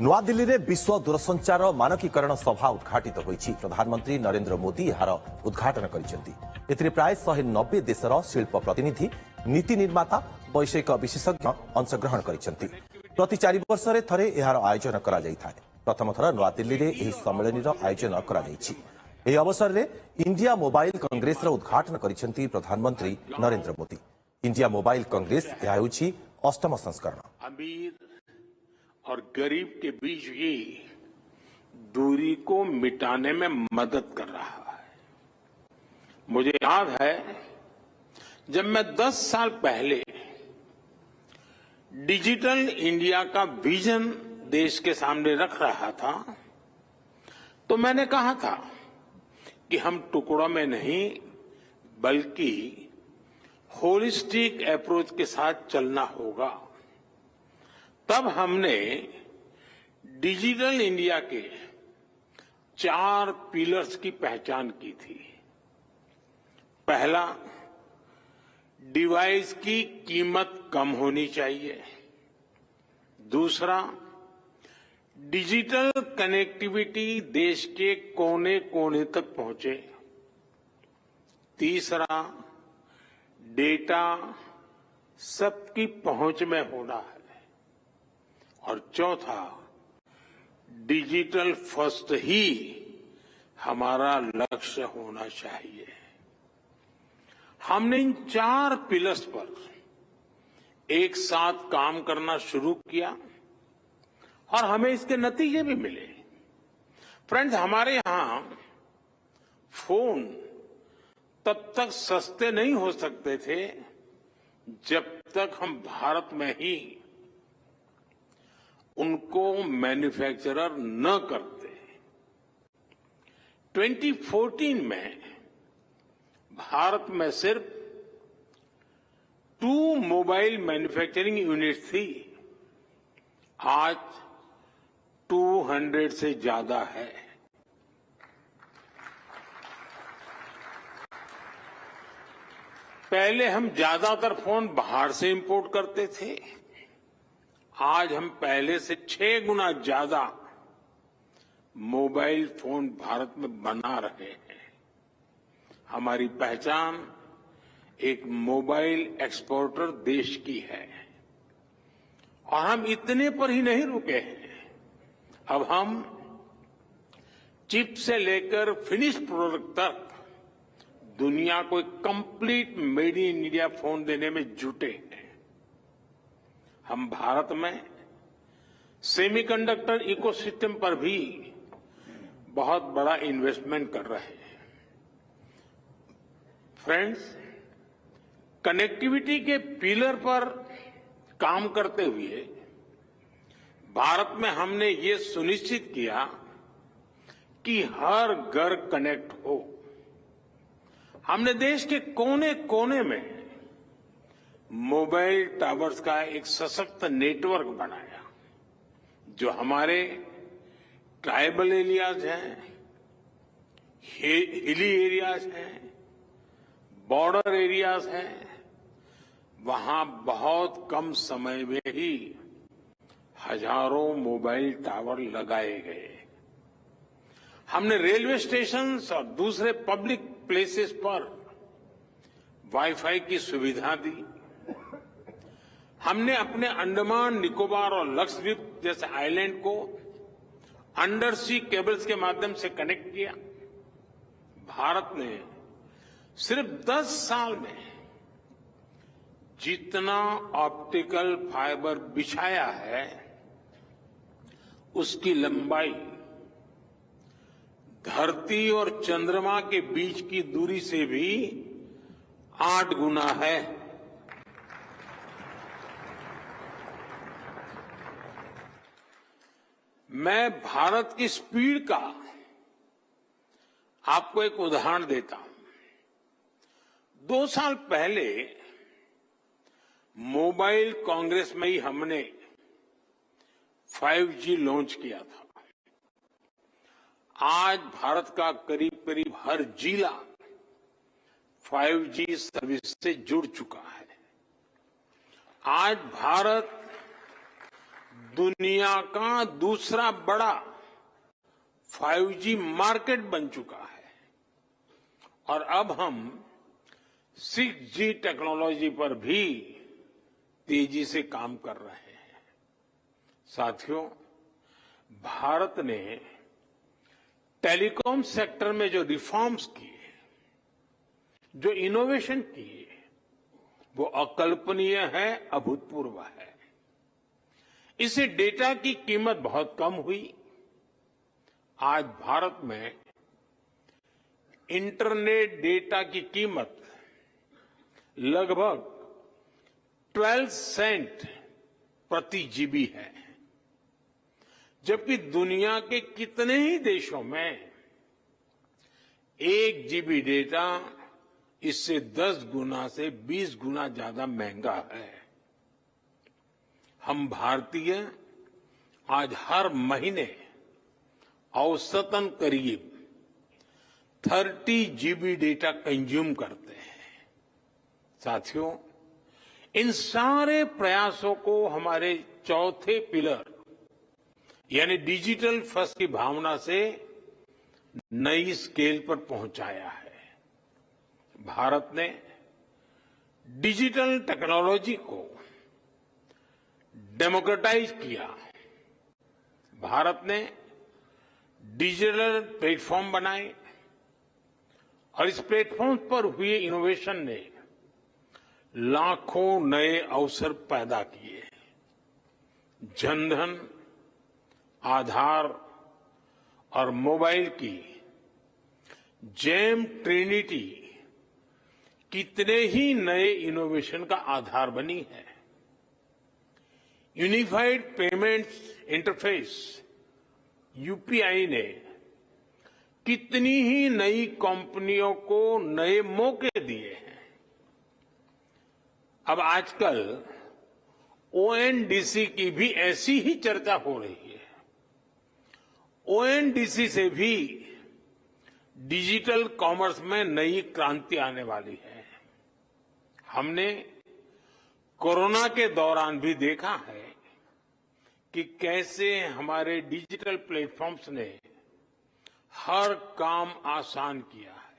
नୂआदिल्ली में विश्व दूरसंचार मानकीकरण सभा उद्घाटित होईछि। प्रधानमंत्री नरेंद्र मोदी यार उद्घाटन करिसेंति। प्राय 190 देशर शिल्प प्रतिनिधि, नीति निर्माता, वैषयिक विशेषज्ञ अंशग्रहण करिसेंति। प्रति 4 वर्ष थरे यार आयोजन करा जायथाय। प्रथम थर नूआदिल्ली में एही सम्मेलनीर आयोजन करा जायछि। एही अवसर में इंडिया मोबाइल कांग्रेस उद्घाटन करिसेंति प्रधानमंत्री नरेंद्र मोदी। इंडिया मोबाइल कांग्रेस यह होछि 8म संस्करण। अमीर और गरीब के बीच की दूरी को मिटाने में मदद कर रहा है। मुझे याद है जब मैं 10 साल पहले डिजिटल इंडिया का विजन देश के सामने रख रहा था, तो मैंने कहा था कि हम टुकड़ों में नहीं बल्कि होलिस्टिक अप्रोच के साथ चलना होगा। तब हमने डिजिटल इंडिया के 4 पिलर्स की पहचान की थी। पहला, डिवाइस की कीमत कम होनी चाहिए। दूसरा, डिजिटल कनेक्टिविटी देश के कोने कोने तक पहुंचे। तीसरा, डेटा सबकी पहुंच में होना है। और चौथा, डिजिटल फर्स्ट ही हमारा लक्ष्य होना चाहिए। हमने इन 4 पिलर्स पर एक साथ काम करना शुरू किया और हमें इसके नतीजे भी मिले। फ्रेंड्स, हमारे यहां फोन तब तक सस्ते नहीं हो सकते थे जब तक हम भारत में ही उनको मैन्युफैक्चरर न करते। 2014 में भारत में सिर्फ 2 मोबाइल मैन्युफैक्चरिंग यूनिट थी। आज 200 से ज्यादा है। पहले हम ज्यादातर फोन बाहर से इंपोर्ट करते थे। आज हम पहले से 6 गुना ज्यादा मोबाइल फोन भारत में बना रहे हैं। हमारी पहचान एक मोबाइल एक्सपोर्टर देश की है। और हम इतने पर ही नहीं रुके हैं। अब हम चिप से लेकर फिनिश प्रोडक्ट तक दुनिया को एक complete made in India phone देने में जुटे हैं। हम भारत में सेमीकंडक्टर इकोसिस्टम पर भी बहुत बड़ा इन्वेस्टमेंट कर रहे हैं। फ्रेंड्स, कनेक्टिविटी के पिलर पर काम करते हुए भारत में हमने ये सुनिश्चित किया कि हर घर कनेक्ट हो। हमने देश के कोने कोने में मोबाइल टावर्स का एक सशक्त नेटवर्क बनाया, जो हमारे ट्राइबल एरियाज हैं, हिली एरियाज हैं, बॉर्डर एरियाज हैं, वहां बहुत कम समय में ही हजारों मोबाइल टावर लगाए गए। हमने रेलवे स्टेशन और दूसरे पब्लिक प्लेसेस पर वाईफाई की सुविधा दी। हमने अपने अंडमान निकोबार और लक्षद्वीप जैसे आइलैंड को अंडर सी केबल्स के माध्यम से कनेक्ट किया। भारत ने सिर्फ 10 साल में जितना ऑप्टिकल फाइबर बिछाया है, उसकी लंबाई धरती और चंद्रमा के बीच की दूरी से भी 8 गुना है। मैं भारत की स्पीड का आपको एक उदाहरण देता हूं। 2 साल पहले मोबाइल कांग्रेस में ही हमने 5G लॉन्च किया था। आज भारत का करीब करीब हर जिला 5G सर्विस से जुड़ चुका है। आज भारत दुनिया का दूसरा बड़ा 5G मार्केट बन चुका है और अब हम 6G टेक्नोलॉजी पर भी तेजी से काम कर रहे हैं। साथियों, भारत ने टेलीकॉम सेक्टर में जो रिफॉर्म्स किए, जो इनोवेशन किए, वो अकल्पनीय है, अभूतपूर्व है। इससे डेटा की कीमत बहुत कम हुई। आज भारत में इंटरनेट डेटा की कीमत लगभग 12 सेंट प्रति जीबी है, जबकि दुनिया के कितने ही देशों में 1 जीबी डेटा इससे 10 गुना से 20 गुना ज्यादा महंगा है। हम भारतीय आज हर महीने औसतन करीब 30 जीबी डेटा कंज्यूम करते हैं। साथियों, इन सारे प्रयासों को हमारे चौथे पिलर यानी डिजिटल फर्स्ट की भावना से नई स्केल पर पहुंचाया है। भारत ने डिजिटल टेक्नोलॉजी को डेमोक्रेटाइज किया। भारत ने डिजिटल प्लेटफॉर्म बनाए और इस प्लेटफॉर्म पर हुए इनोवेशन ने लाखों नए अवसर पैदा किए। जनधन, आधार और मोबाइल की जेम ट्रिनिटी कितने ही नए इनोवेशन का आधार बनी है। यूनिफाइड पेमेंट्स इंटरफेस यूपीआई ने कितनी ही नई कंपनियों को नए मौके दिए हैं। अब आजकल ओएनडीसी की भी ऐसी ही चर्चा हो रही है। ओएनडीसी से भी डिजिटल कॉमर्स में नई क्रांति आने वाली है। हमने कोरोना के दौरान भी देखा है कि कैसे हमारे डिजिटल प्लेटफॉर्म्स ने हर काम आसान किया है।